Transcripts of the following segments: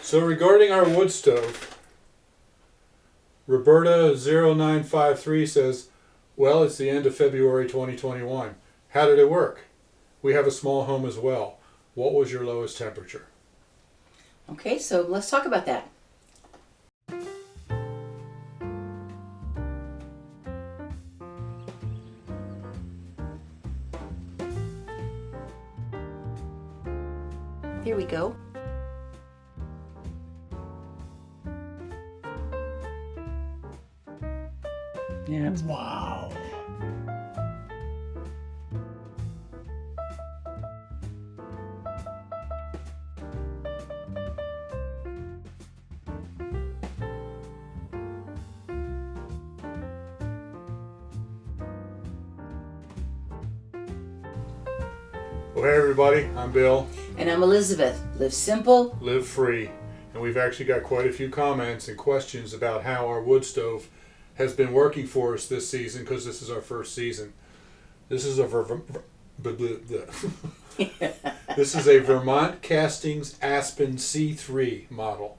So regarding our wood stove, Roberta0953 says, well, it's the end of February 2021. How did it work? We have a small home as well. What was your lowest temperature? Okay, so let's talk about that. Here we go. Yeah. Wow. Well, hey everybody, I'm Bill. And I'm Elizabeth. Live simple. Live free. And we've actually got quite a few comments and questions about how our wood stove has been working for us this season, because this is our first season. This is a this is a Vermont Castings Apsen C3 model.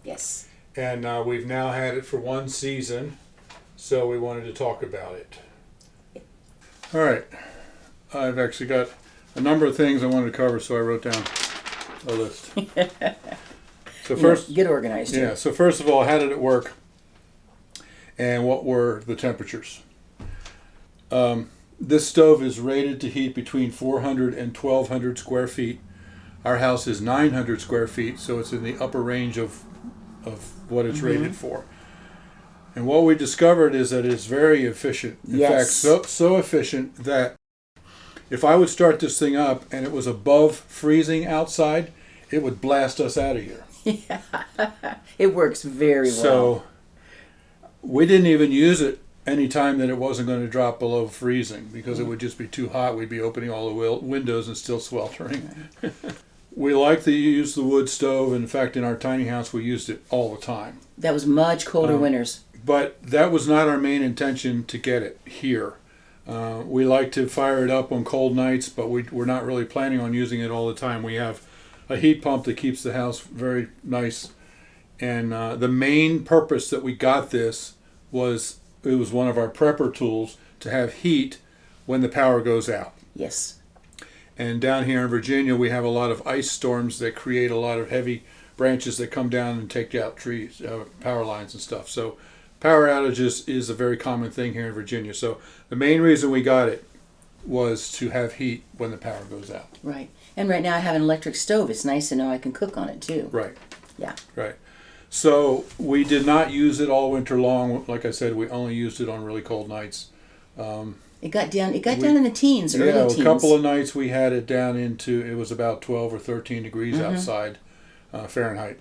Yes. And we've now had it for one season, so we wanted to talk about it. All right. I've actually got a number of things I wanted to cover, so I wrote down a list. So first, get organized. Yeah. So first of all, how did it work, and what were the temperatures? This stove is rated to heat between 400 and 1,200 square feet. Our house is 900 square feet, so it's in the upper range of what it's rated for. And what we discovered is that it's very efficient. In fact, so efficient that if I would start this thing up and it was above freezing outside, it would blast us out of here. Yeah, it works very well. So we didn't even use it any time that it wasn't going to drop below freezing, because it would just be too hot. We'd be opening all the windows and still sweltering. We like to use the wood stove. In fact, in our tiny house, we used it all the time. That was much colder winters. But that was not our main intention to get it here. We like to fire it up on cold nights, but we're not really planning on using it all the time. We have a heat pump that keeps the house very nice. And the main purpose that we got this was, it was one of our prepper tools to have heat when the power goes out. Yes. And down here in Virginia, we have a lot of ice storms that create a lot of heavy branches that come down and take out trees, power lines and stuff. So power outages is a very common thing here in Virginia. So the main reason we got it was to have heat when the power goes out. Right. And right now I have an electric stove. It's nice to know I can cook on it too. Right. Yeah. Right. So we did not use it all winter long. Like I said, we only used it on really cold nights. It got down in the teens, early teens. A couple of nights we had it down into, it was about 12 or 13 degrees outside Fahrenheit.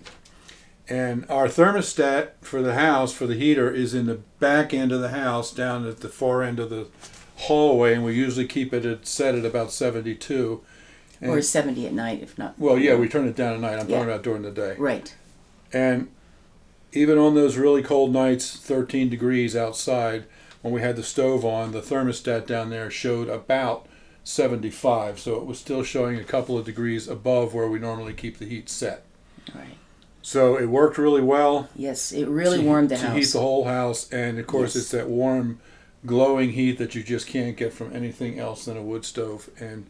And our thermostat for the house, for the heater, is in the back end of the house, down at the far end of the hallway, and we usually keep it set at about 72. And, or 70 at night, if not. Well, yeah, we turn it down at night. I'm talking about during the day. Right. And even on those really cold nights, 13 degrees outside, when we had the stove on, the thermostat down there showed about 75. So it was still showing a couple of degrees above where we normally keep the heat set. Right. So it worked really well. Yes, it really warmed the house. To heat the whole house. And of course, it's that warm, glowing heat that you just can't get from anything else than a wood stove. And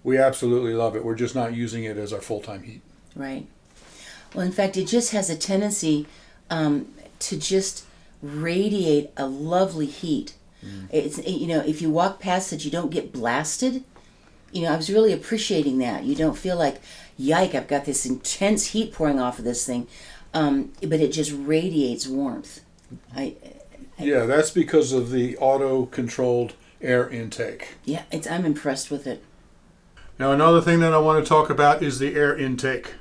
we absolutely love it. We're just not using it as our full-time heat. Right. Well, in fact, it just has a tendency to just radiate a lovely heat. It's, if you walk past it, you don't get blasted. I was really appreciating that. You don't feel like, yike, I've got this intense heat pouring off of this thing, but it just radiates warmth. Yeah, that's because of the auto-controlled air intake. Yeah, I'm impressed with it. Now, another thing that I want to talk about is the air intake.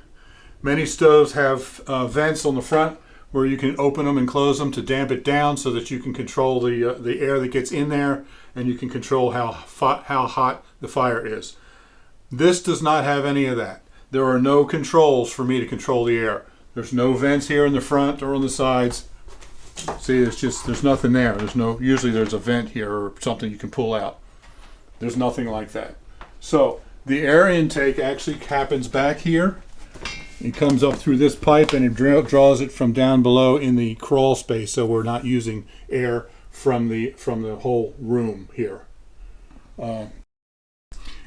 Many stoves have vents on the front where you can open them and close them to damp it down, so that you can control the air that gets in there, and you can control how hot the fire is. This does not have any of that. There are no controls for me to control the air. There's no vents here in the front or on the sides. See, there's nothing there. Usually there's a vent here or something you can pull out. There's nothing like that. So the air intake actually happens back here, It comes up through this pipe and it draws it from down below in the crawl space, so we're not using air from the whole room here.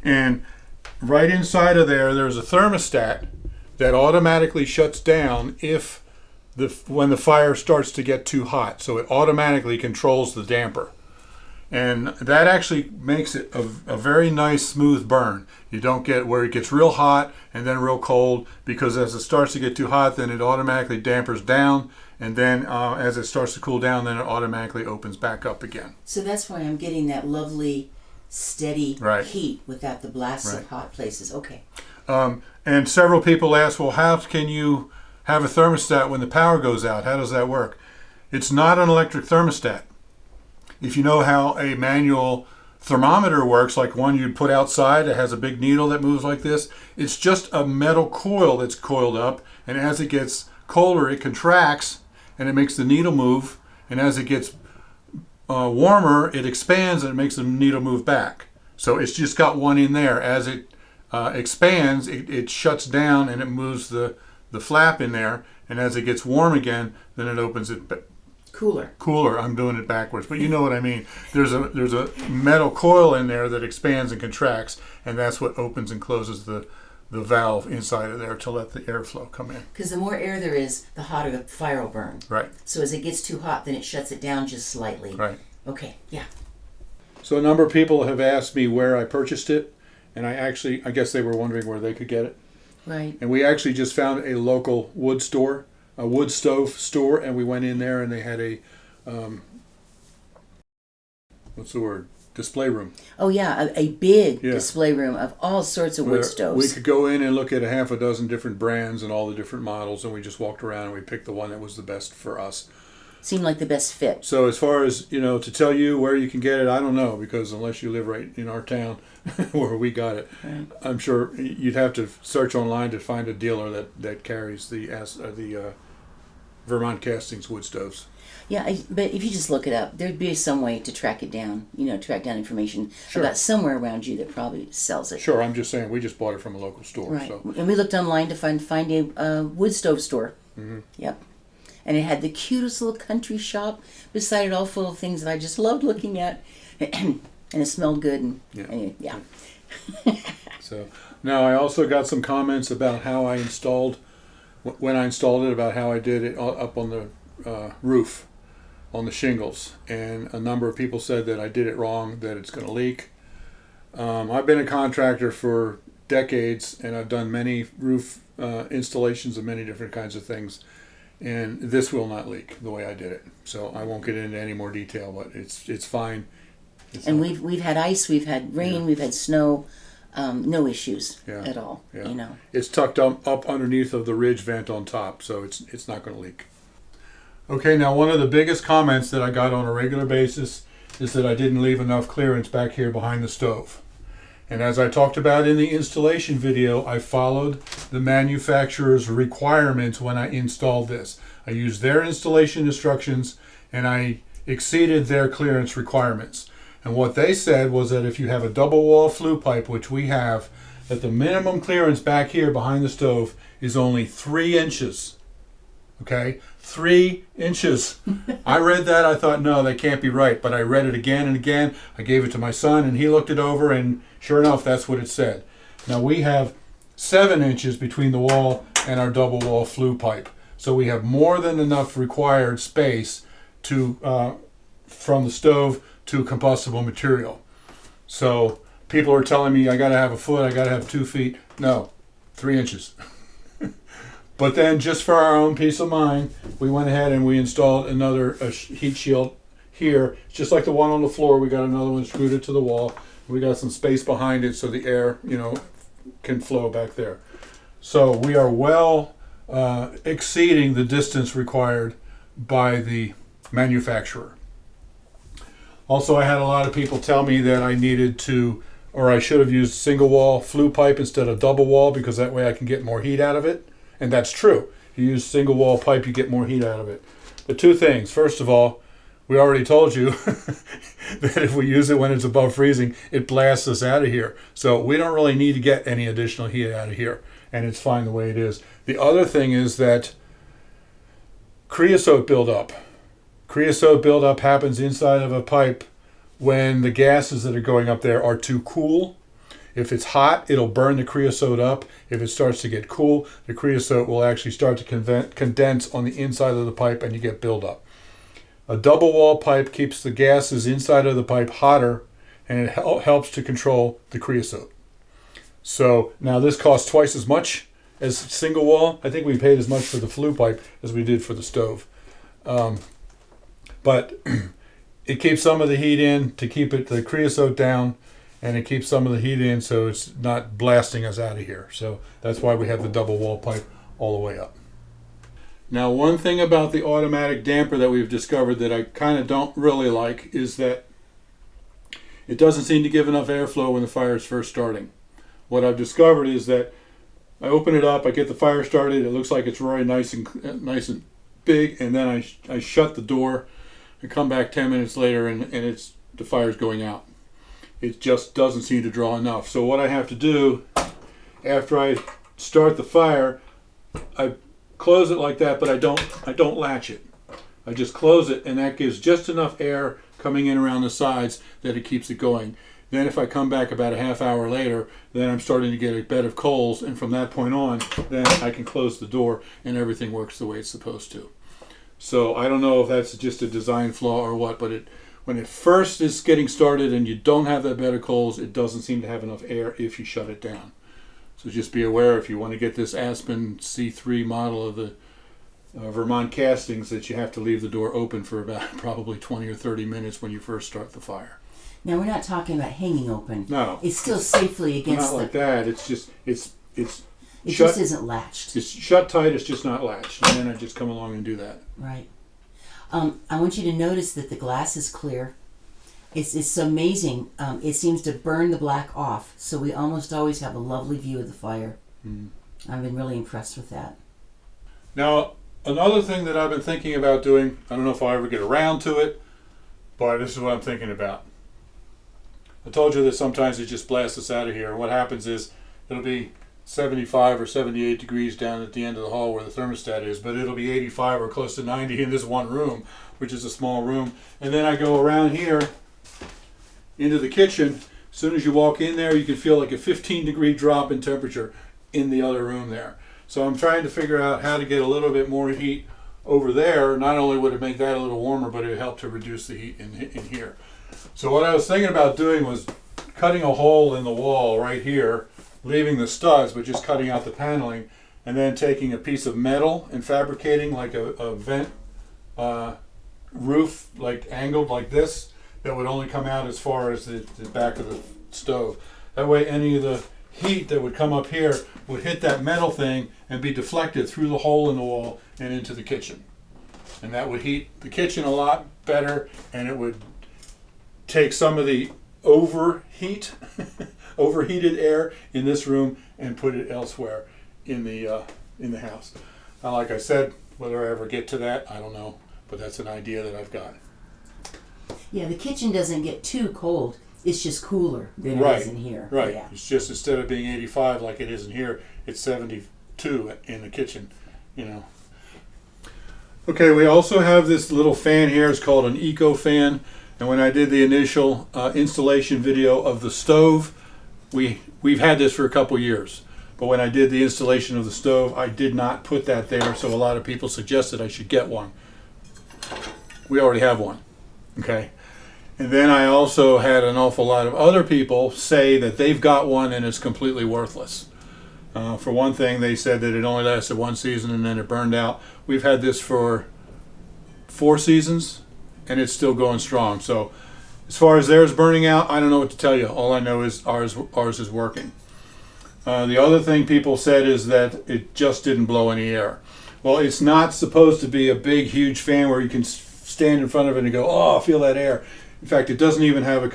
And right inside of there's a thermostat that automatically shuts down when the fire starts to get too hot. So it automatically controls the damper. And that actually makes it a very nice smooth burn. You don't get where it gets real hot and then real cold, because as it starts to get too hot, then it automatically dampers down. And then as it starts to cool down, then it automatically opens back up again. So that's why I'm getting that lovely steady Right. heat without the blasts Right. of hot places. Okay. And several people ask, well, how can you have a thermostat when the power goes out? How does that work? It's not an electric thermostat. If you know how a manual thermometer works, like one you'd put outside that has a big needle that moves like this, it's just a metal coil that's coiled up, and as it gets colder, it contracts and it makes the needle move, and as it gets warmer, it expands and it makes the needle move back. So it's just got one in there. As it expands, it shuts down and it moves the flap in there, and as it gets warm again, then it opens it cooler. I'm doing it backwards, but you know what I mean. There's a metal coil in there that expands and contracts, and that's what opens and closes the valve inside of there to let the airflow come in. Because the more air there is, the hotter the fire will burn. Right. So as it gets too hot, then it shuts it down just slightly. Right. Okay, yeah. So a number of people have asked me where I purchased it, and I guess they were wondering where they could get it. Right. And we actually just found a local Woodstove store, and we went in there and they had a display room. Oh yeah, a big Yeah. display room of all sorts of wood Where stoves. we could go in and look at a half a dozen different brands and all the different models, and we just walked around and we picked the one that was the best for us. Seemed like the best fit. So as far as, to tell you where you can get it, I don't know, because unless you live right in our town where we got it, Right. I'm sure you'd have to search online to find a dealer that carries the Vermont Castings wood stoves. Yeah, but if you just look it up, thered be some way to track it down. Track down information Sure. about somewhere around you that probably sells it. Sure, I'm just saying we just bought it from a local store. Right. So. And we looked online to find a wood stove store. Mm-hmm. Yep. And it had the cutest little country shop beside it, all full of things that I just loved looking at. And it smelled good. And yeah. So now I also got some comments about how I installed, when I installed it, about how I did it up on the roof, on the shingles. And a number of people said that I did it wrong, that it's going to leak. I've been a contractor for decades, and I've done many roof installations of many different kinds of things. And this will not leak the way I did it. So I won't get into any more detail, but it's fine. And we've had ice, we've had rain, Yeah. we've had snow, no issues Yeah. at all. Yeah. It's tucked up underneath of the ridge vent on top, so it's not going to leak. Okay, now one of the biggest comments that I got on a regular basis is that I didn't leave enough clearance back here behind the stove. And as I talked about in the installation video, I followed the manufacturer's requirements when I installed this. I used their installation instructions and I exceeded their clearance requirements. And what they said was that if you have a double wall flue pipe, which we have, that the minimum clearance back here behind the stove is only 3 inches. Okay, 3 inches. I read that, I thought, no, that can't be right. But I read it again and again. I gave it to my son and he looked it over, and sure enough, that's what it said. Now we have 7 inches between the wall and our double wall flue pipe. So we have more than enough required space to from the stove to combustible material. So people are telling me I gotta have a foot, I gotta have 2 feet. No, 3 inches. But then, just for our own peace of mind, we went ahead and we installed another heat shield here. It's just like the one on the floor. We got another one, screwed it to the wall. We got some space behind it so the air, can flow back there. So we are well exceeding the distance required by the manufacturer. Also, I had a lot of people tell me that I needed to, or I should have used single wall flue pipe instead of double wall, because that way I can get more heat out of it. And that's true. If you use single wall pipe, you get more heat out of it. But 2 things. First of all, we already told you that if we use it when it's above freezing, it blasts us out of here. So we don't really need to get any additional heat out of here. and it's fine the way it is. The other thing is that creosote buildup. Creosote buildup happens inside of a pipe when the gases that are going up there are too cool. If it's hot, it'll burn the creosote up. If it starts to get cool, the creosote will actually start to condense on the inside of the pipe and you get buildup. A double wall pipe keeps the gases inside of the pipe hotter, and it helps to control the creosote. So now this costs twice as much as single wall. I think we paid as much for the flue pipe as we did for the stove. But it keeps some of the heat in to keep the creosote down, and it keeps some of the heat in so it's not blasting us out of here. So that's why we have the double wall pipe all the way up. Now, one thing about the automatic damper that we've discovered that I kind of don't really like is that it doesn't seem to give enough airflow when the fire is first starting. What I've discovered is that I open it up, I get the fire started, it looks like it's really nice and big, and then I shut the door and come back 10 minutes later and the fire's going out. It just doesn't seem to draw enough. So what I have to do after I start the fire, I close it like that, but I don't latch it. I just close it, and that gives just enough air coming in around the sides that it keeps it going. Then if I come back about a half hour later, then I'm starting to get a bed of coals, and from that point on, then I can close the door and everything works the way it's supposed to. So I don't know if that's just a design flaw or what, but when it first is getting started and you don't have that bed of coals, it doesn't seem to have enough air if you shut it down. So just be aware if you want to get this Apsen C3 model of the Vermont Castings that you have to leave the door open for about probably 20 or 30 minutes when you first start the fire. Now we're not talking about hanging open. No. It's still safely against not like that. It's just, it just isn't latched. It's shut tight, it's just not latched. And then I just come along and do that. Right. I want you to notice that the glass is clear. It's amazing. It seems to burn the black off, so we almost always have a lovely view of the fire. I've been really impressed with that. Now, another thing that I've been thinking about doing, I don't know if I'll ever get around to it, but this is what I'm thinking about. I told you that sometimes it just blasts us out of here, and what happens is it'll be 75 or 78 degrees down at the end of the hall where the thermostat is, but it'll be 85 or close to 90 in this one room, which is a small room. And then I go around here into the kitchen. As soon as you walk in there, you can feel like a 15-degree drop in temperature in the other room there. So I'm trying to figure out how to get a little bit more heat over there. Not only would it make that a little warmer, but it would help to reduce the heat in here. So what I was thinking about doing was cutting a hole in the wall right here, leaving the studs, but just cutting out the paneling, and then taking a piece of metal and fabricating like a vent roof, like angled like this, that would only come out as far as the back of the stove. That way any of the heat that would come up here would hit that metal thing and be deflected through the hole in the wall and into the kitchen. And that would heat the kitchen a lot better, and it would take some of the overheated air in this room and put it elsewhere in the house. Now, like I said, whether I ever get to that, I don't know, but that's an idea that I've got. Yeah, the kitchen doesn't get too cold. It's just cooler than it is in here. Right. Yeah. It's just instead of being 85 like it is in here, it's 72 in the kitchen, you know. Okay, we also have this little fan here. It's called an eco fan. And when I did the initial installation video of the stove, we've had this for a couple years. But when I did the installation of the stove, I did not put that there, so a lot of people suggested I should get one. We already have one, okay? And then I also had an awful lot of other people say that they've got one and it's completely worthless. For one thing, they said that it only lasted one season and then it burned out. We've had this for 4 seasons and it's still going strong. So as far as theirs burning out, I don't know what to tell you. All I know is ours is working. The other thing people said is that it just didn't blow any air. Well, it's not supposed to be a big, huge fan where you can stand in front of it and go, oh, feel that air. In fact, it doesn't even have a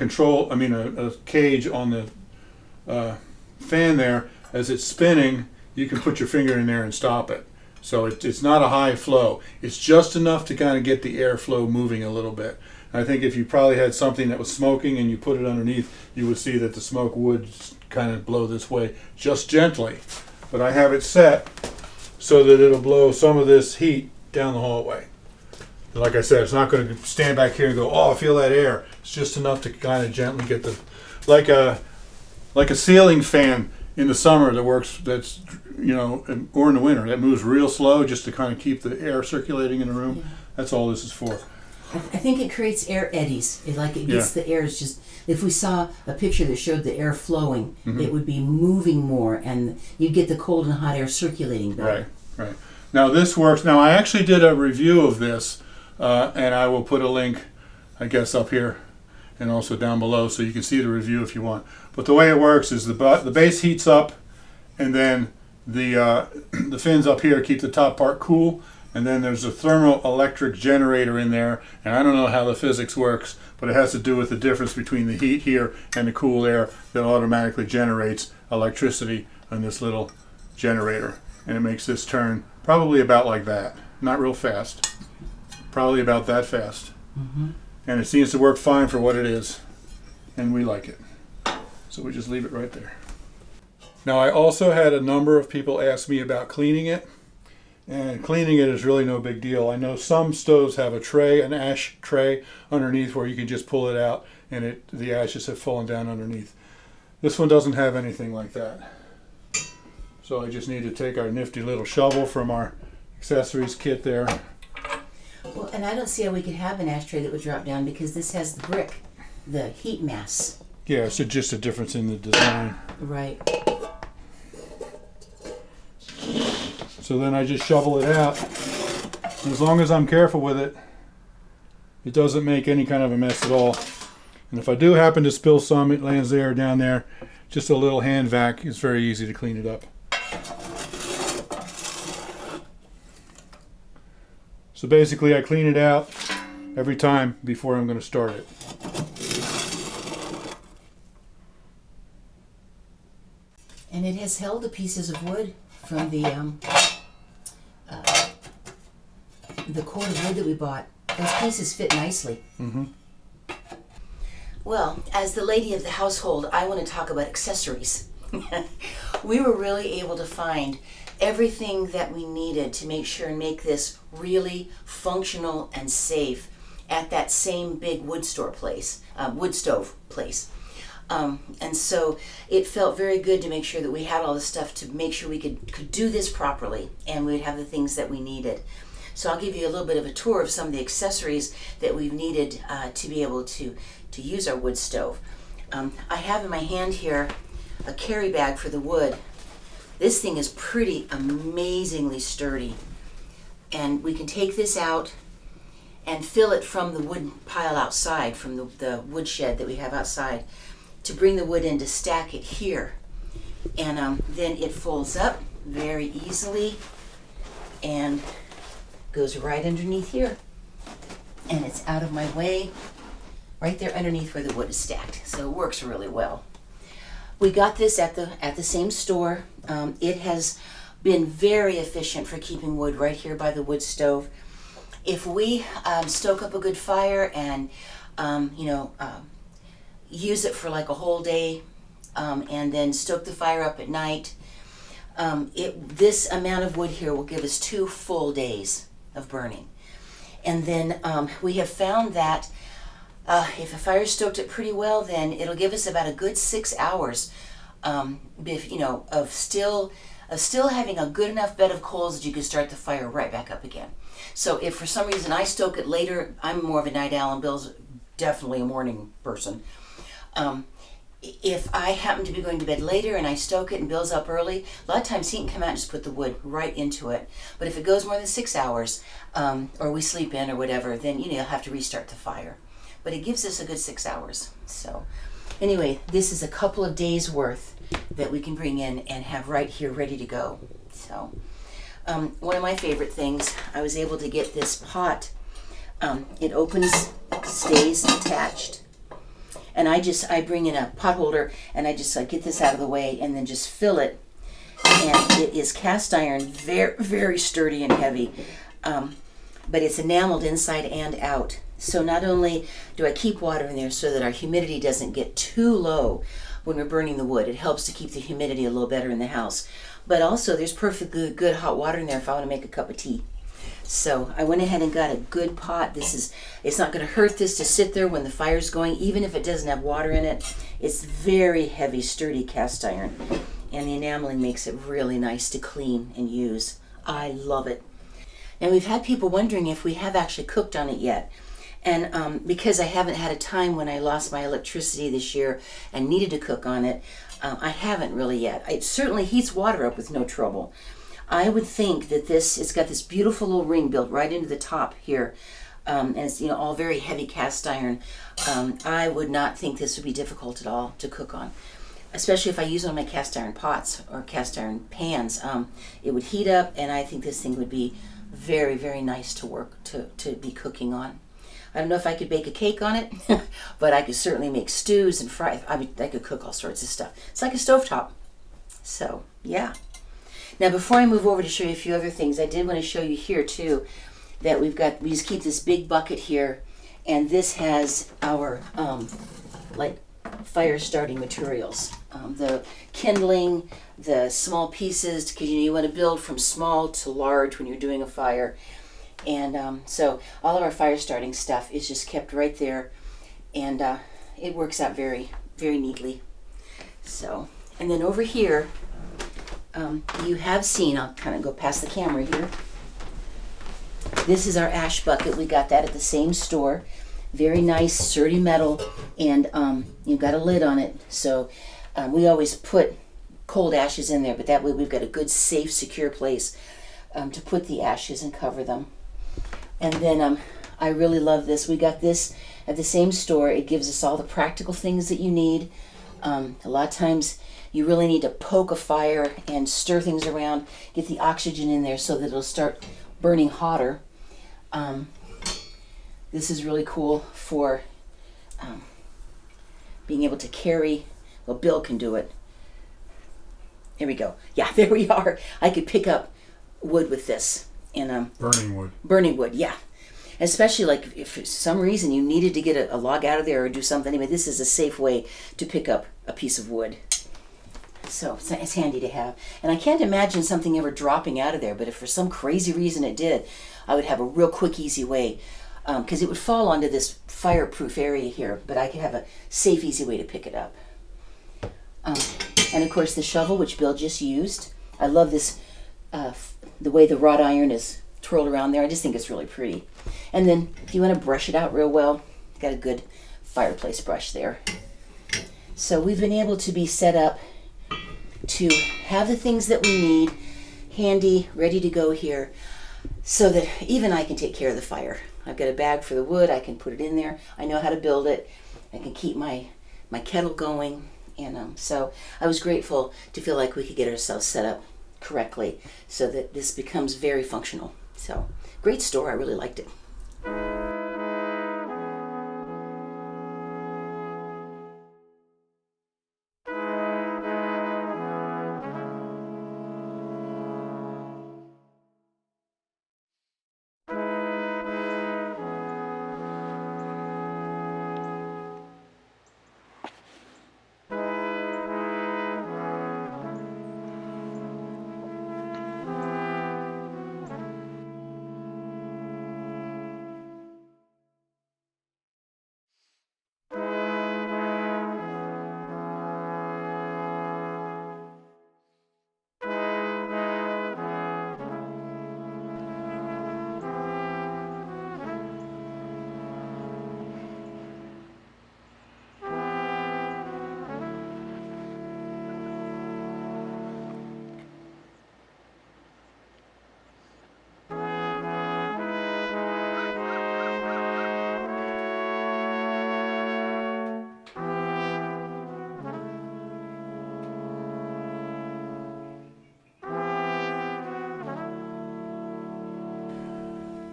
cage on the fan there. As it's spinning, you can put your finger in there and stop it. So it's not a high flow. It's just enough to kind of get the airflow moving a little bit. I think if you probably had something that was smoking and you put it underneath, you would see that the smoke would kind of blow this way, just gently. but I have it set so that it'll blow some of this heat down the hallway. Like I said, it's not going to stand back here and go, oh, I feel that air. It's just enough to kind of gently get the, like a ceiling fan in the summer that works, that's, you know, or in the winter, that moves real slow just to kind of keep the air circulating in the room. Yeah. That's all this is for. I think it creates air eddies. It gets the air. It's just, if we saw a picture that showed the air flowing, it would be moving more, and you'd get the cold and hot air circulating better. Right. Now this works. Now I actually did a review of this, and I will put a link, I guess, up here and also down below so you can see the review if you want. But the way it works is the base heats up, and then the fins up here keep the top part cool, and then there's a thermoelectric generator in there, and I don't know how the physics works, but it has to do with the difference between the heat here and the cool air that automatically generates electricity on this little generator, and it makes this turn probably about like that. Not real fast, probably about that fast. And it seems to work fine for what it is, and we like it. So we just leave it right there. Now I also had a number of people ask me about cleaning it, and cleaning it is really no big deal. I know some stoves have a tray, an ash tray underneath where you can just pull it out and the ashes have fallen down underneath. This one doesn't have anything like that. So I just need to take our nifty little shovel from our accessories kit there. Well, and I don't see how we could have an ashtray that would drop down because this has the brick, the heat mass. Yeah, it's just a difference in the design. Right. So then I just shovel it out. And as long as I'm careful with it, it doesn't make any kind of a mess at all. And if I do happen to spill some, it lands there or down there. Just a little hand vac is very easy to clean it up. So basically I clean it out every time before I'm going to start it. And it has held the pieces of wood from the cord of wood that we bought. Those pieces fit nicely. Well, as the lady of the household, I want to talk about accessories. We were really able to find everything that we needed to make sure and make this really functional and safe at that same big Woodstove place. And so it felt very good to make sure that we had all the stuff to make sure we could do this properly, and we'd have the things that we needed. So I'll give you a little bit of a tour of some of the accessories that we've needed to be able to use our wood stove. I have in my hand here a carry bag for the wood. This thing is pretty amazingly sturdy, and we can take this out and fill it from the wood pile outside, from the wood shed that we have outside, to bring the wood in to stack it here. And then it folds up very easily and goes right underneath here, and it's out of my way right there underneath where the wood is stacked. So it works really well. We got this at the same store. It has been very efficient for keeping wood right here by the wood stove. If we stoke up a good fire and use it for like a whole day, and then stoke the fire up at night, this amount of wood here will give us 2 full days of burning. And then we have found that if a fire stoked it pretty well, then it'll give us about a good 6 hours of still having a good enough bed of coals that you can start the fire right back up again. So if for some reason I stoke it later, I'm more of a night owl and Bill's definitely a morning person. If I happen to be going to bed later and I stoke it and Bill's up early, a lot of times he can come out and just put the wood right into it. But if it goes more than 6 hours, or we sleep in or whatever, then you'll have to restart the fire. But it gives us a good 6 hours. So anyway, this is a couple of days worth that we can bring in and have right here ready to go. So one of my favorite things, I was able to get this pot. It opens, stays attached. And I bring in a pot holder and I just get this out of the way and then just fill it. And it is cast iron, very, very sturdy and heavy. But it's enameled inside and out. So not only do I keep water in there so that our humidity doesn't get too low when we're burning the wood, it helps to keep the humidity a little better in the house, but also there's perfectly good hot water in there if I want to make a cup of tea. So I went ahead and got a good pot. It's not going to hurt this to sit there when the fire's going, even if it doesn't have water in it. It's very heavy, sturdy cast iron, and the enameling makes it really nice to clean and use. I love it. Now we've had people wondering if we have actually cooked on it yet. And because I haven't had a time when I lost my electricity this year and needed to cook on it, I haven't really yet. It certainly heats water up with no trouble. I would think that it's got this beautiful little ring built right into the top here, and it's all very heavy cast iron. I would not think this would be difficult at all to cook on, especially if I use one of my cast iron pots or cast iron pans. It would heat up, and I think this thing would be very, very nice to work to be cooking on. I don't know if I could bake a cake on it, but I could certainly make stews and fry. I could cook all sorts of stuff. It's like a stovetop. So, yeah. Now, before I move over to show you a few other things, I did want to show you here, too, that we just keep this big bucket here, and this has our, fire starting materials. The kindling, the small pieces, because you want to build from small to large when you're doing a fire. And so all of our fire starting stuff is just kept right there, and it works out very, very neatly. So, and then over here, you have seen, I'll kind of go past the camera here. This is our ash bucket. We got that at the same store. Very nice, sturdy metal, and you've got a lid on it. So we always put cold ashes in there, but that way we've got a good, safe, secure place to put the ashes and cover them. And then I really love this. We got this at the same store. It gives us all the practical things that you need. A lot of times you really need to poke a fire and stir things around, get the oxygen in there so that it'll start burning hotter. This is really cool for being able to carry. Well, Bill can do it. Here we go. Yeah, there we are. I could pick up wood with this. And burning wood, yeah. Especially like if for some reason you needed to get a log out of there or do something. Anyway, this is a safe way to pick up a piece of wood. So it's handy to have. And I can't imagine something ever dropping out of there, but if for some crazy reason it did, I would have a real quick, easy way, because it would fall onto this fireproof area here, but I could have a safe, easy way to pick it up. And of course the shovel, which Bill just used. I love this, the way the wrought iron is twirled around there. I just think it's really pretty. And then if you want to brush it out real well, got a good fireplace brush there. So we've been able to be set up to have the things that we need handy, ready to go here, so that even I can take care of the fire. I've got a bag for the wood. I can put it in there. I know how to build it. I can keep my kettle going. And so I was grateful to feel like we could get ourselves set up correctly so that this becomes very functional. So great store. I really liked it.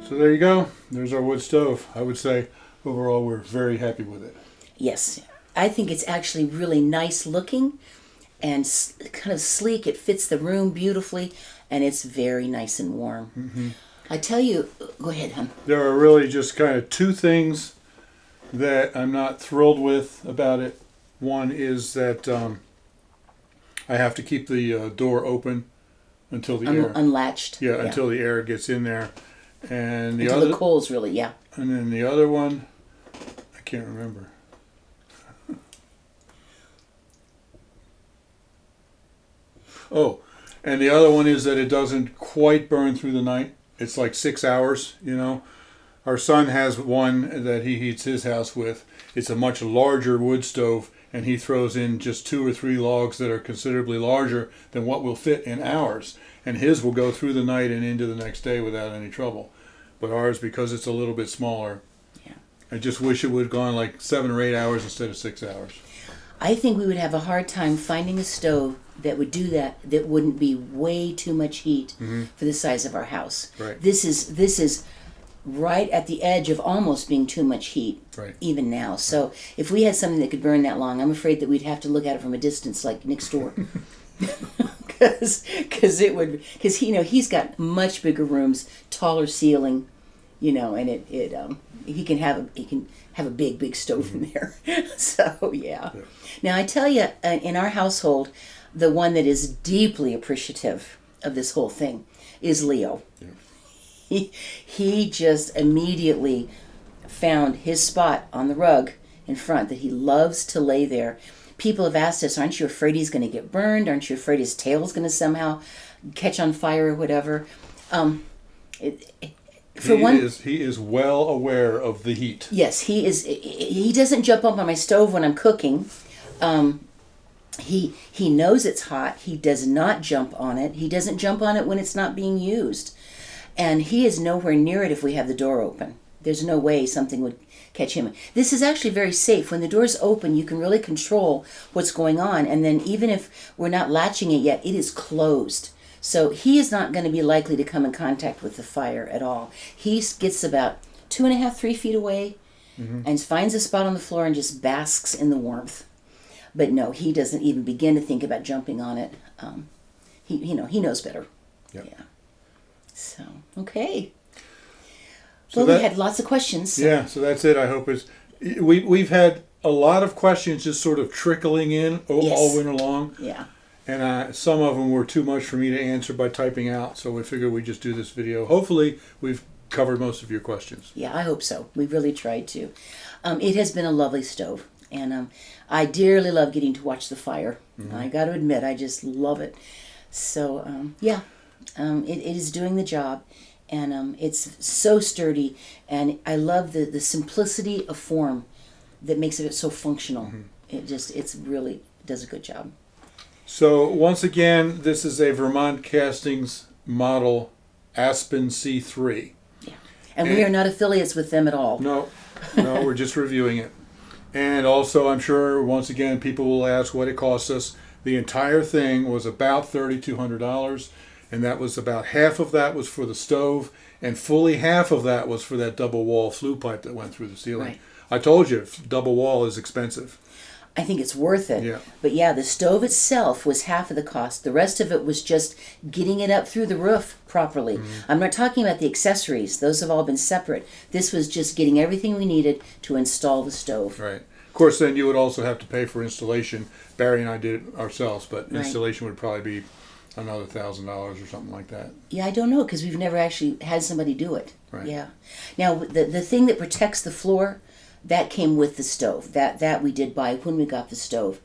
So there you go. There's our wood stove. I would say overall we're very happy with it. Yes, I think it's actually really nice looking and kind of sleek. It fits the room beautifully, and it's very nice and warm. Mm-hmm. I tell you, go ahead, hon. There are really just kind of two things that I'm not thrilled with about it. One is that I have to keep the door open until the air unlatched. yeah, until the air gets in there. And until the coals really, yeah. And then the other one, I can't remember. Oh, and the other one is that it doesn't quite burn through the night. It's like 6 hours, you know. Our son has one that he heats his house with. It's a much larger wood stove, and he throws in just 2 or 3 logs that are considerably larger than what will fit in ours. And his will go through the night and into the next day without any trouble. But ours, because it's a little bit smaller, yeah. I just wish it would have gone like 7 or 8 hours instead of 6 hours. I think we would have a hard time finding a stove that would do that wouldn't be way too much heat for the size of our house. Right. This is right at the edge of almost being too much heat, Right. even now. So if we had something that could burn that long, I'm afraid that we'd have to look at it from a distance, like next door. Because he's got much bigger rooms, taller ceiling, and he can have a big stove in there. So yeah. Now I tell you, in our household, the one that is deeply appreciative of this whole thing is Leo. Yeah. He just immediately found his spot on the rug in front that he loves to lay there. People have asked us, aren't you afraid he's going to get burned? Aren't you afraid his tail's going to somehow catch on fire or whatever? He is well aware of the heat. Yes, he is. He doesn't jump up on my stove when I'm cooking. He knows it's hot. He does not jump on it. He doesn't jump on it when it's not being used. And he is nowhere near it if we have the door open. There's no way something would catch him. This is actually very safe. When the door's open, you can really control what's going on. And then even if we're not latching it yet, it is closed. So he is not going to be likely to come in contact with the fire at all. He gets about 2.5, 3 feet away and finds a spot on the floor and just basks in the warmth. But no, he doesn't even begin to think about jumping on it. He knows better. Yep. Yeah. So, okay. So we had lots of questions. So. Yeah, so that's it. I hope we've had a lot of questions just sort of trickling in all winter long. Yeah. And some of them were too much for me to answer by typing out, so we figured we'd just do this video. Hopefully, we've covered most of your questions. Yeah, I hope so. We really tried to. It has been a lovely stove, and I dearly love getting to watch the fire. I got to admit, I just love it. So, it is doing the job, and it's so sturdy, and I love the simplicity of form that makes it so functional. It really does a good job. So once again, this is a Vermont Castings model Apsen C3. Yeah, and we are not affiliates with them at all. No, we're just reviewing it. And also, I'm sure, once again, people will ask what it cost us. The entire thing was about $3,200, and that was about half of that was for the stove, and fully half of that was for that double wall flue pipe that went through the ceiling. Right. I told you, double wall is expensive. I think it's worth it. Yeah. But yeah, the stove itself was half of the cost. The rest of it was just getting it up through the roof properly. I'm not talking about the accessories. Those have all been separate. This was just getting everything we needed to install the stove. Right. Of course, then you would also have to pay for installation. Barry and I did it ourselves, but installation would probably be another $1,000 or something like that. Yeah, I don't know, because we've never actually had somebody do it. Right. Yeah. Now, the thing that protects the floor, that came with the stove. That we did buy when we got the stove.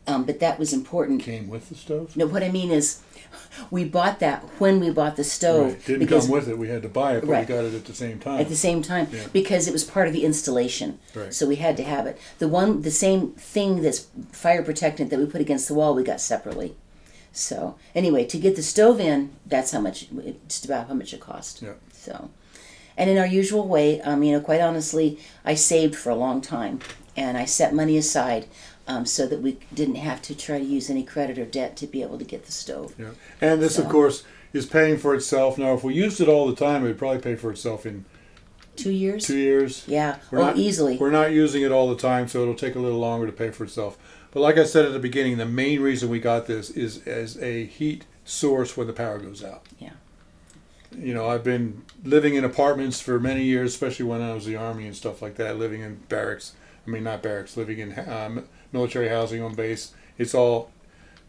But that was important. Came with the stove? No, what I mean is, we bought that when we bought the stove. Right. Didn't come with it. We had to buy it, but we got it at the same time. At the same time, because it was part of the installation. Right. So we had to have it. The same thing that's fire protectant that we put against the wall, we got separately. So anyway, to get the stove in, that's just about how much it cost. Yeah. So, and in our usual way, quite honestly, I saved for a long time, and I set money aside so that we didn't have to try to use any credit or debt to be able to get the stove. Yeah. And this, of course, is paying for itself. Now, if we used it all the time, it would probably pay for itself in 2 years. 2 years. Yeah. Easily. We're not using it all the time, so it'll take a little longer to pay for itself. But like I said at the beginning, the main reason we got this is as a heat source when the power goes out. Yeah. I've been living in apartments for many years, especially when I was in the Army and stuff like that, living in barracks. Not barracks, living in military housing on base. It's all,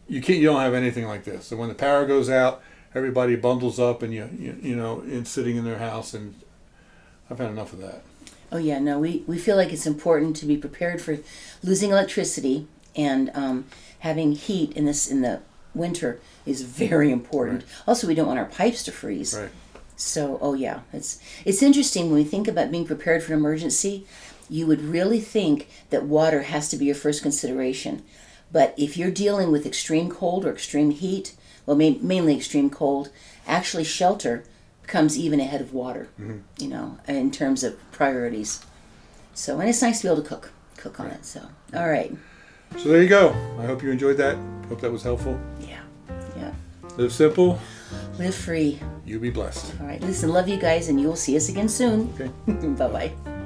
you don't have anything like this. So when the power goes out, everybody bundles up and you know, in sitting in their house, and I've had enough of that. Oh yeah, no, we feel like it's important to be prepared for losing electricity, and having heat in the winter is very important. Right. Also, we don't want our pipes to freeze. Right. So, oh yeah, it's interesting when we think about being prepared for an emergency. You would really think that water has to be your first consideration, but if you're dealing with extreme cold or extreme heat, well, mainly extreme cold, actually shelter comes even ahead of water. Mm-hmm. You know, in terms of priorities. So, and it's nice to be able to cook on it. So, all right. So there you go. I hope you enjoyed that. Hope that was helpful. Yeah. Yeah. Live simple. Live free. You be blessed. All right. Listen, love you guys, and you'll see us again soon. Okay. Bye-bye.